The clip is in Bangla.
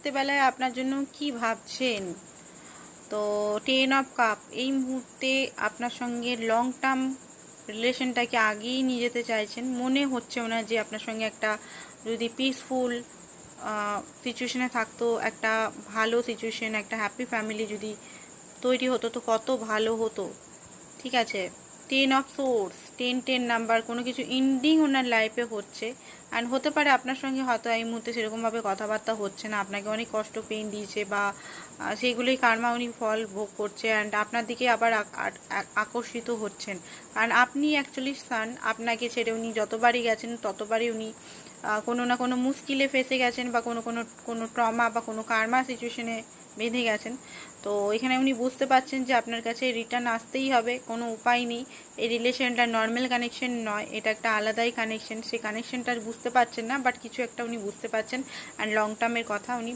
রাত্রেবেলায় আপনার জন্য কি ভাবছেন। তো 10 অফ কাপ এই মুহূর্তে আপনার সঙ্গে লং টার্ম রিলেশনটাকে আগেই নিয়ে যেতে চাইছেন। মনে হচ্ছে ওনার যে আপনার সঙ্গে একটা যদি পিসফুল সিচুয়েশনে থাকতো, একটা ভালো সিচুয়েশন, একটা হ্যাপি ফ্যামিলি যদি তৈরি হতো তো কত ভালো হতো। ঠিক আছে, 10 অফ সোর্স, 10 নাম্বার, কোনো কিছু এন্ডিং ওনার লাইফে হচ্ছে। অ্যান্ড হতে পারে আপনার সঙ্গে হয়তো এই মুহূর্তে সেরকমভাবে কথাবার্তা হচ্ছে না, আপনাকে অনেক কষ্ট পেইন দিয়েছে বা সেইগুলোই কার্মা উনি ফল ভোগ করছে। অ্যান্ড আপনার দিকে আবার আকর্ষিত হচ্ছেন, কারণ আপনি অ্যাকচুয়ালি সান। আপনাকে ছেড়ে উনি যতবারই গেছেন ততবারই উনি কোনো না কোনো মুশকিলে ফেসে গেছেন বা কোনো ট্রমা বা কোনো কার্মা সিচুয়েশনে বেঁধে গেছেন। তো এখানে উনি বুঝতে পারছেন যে আপনার কাছে রিটার্ন আসতেই হবে, কোনো উপায় নেই। এই রিলেশনটা নর্মাল কানেকশন নয়, এটা একটা আলাদাই কানেকশন। সেই কানেকশনটা বুঝতে পারছেন না, বাট কিছু একটা উনি বুঝতে পারছেন। অ্যান্ড লং টার্মের কথা উনি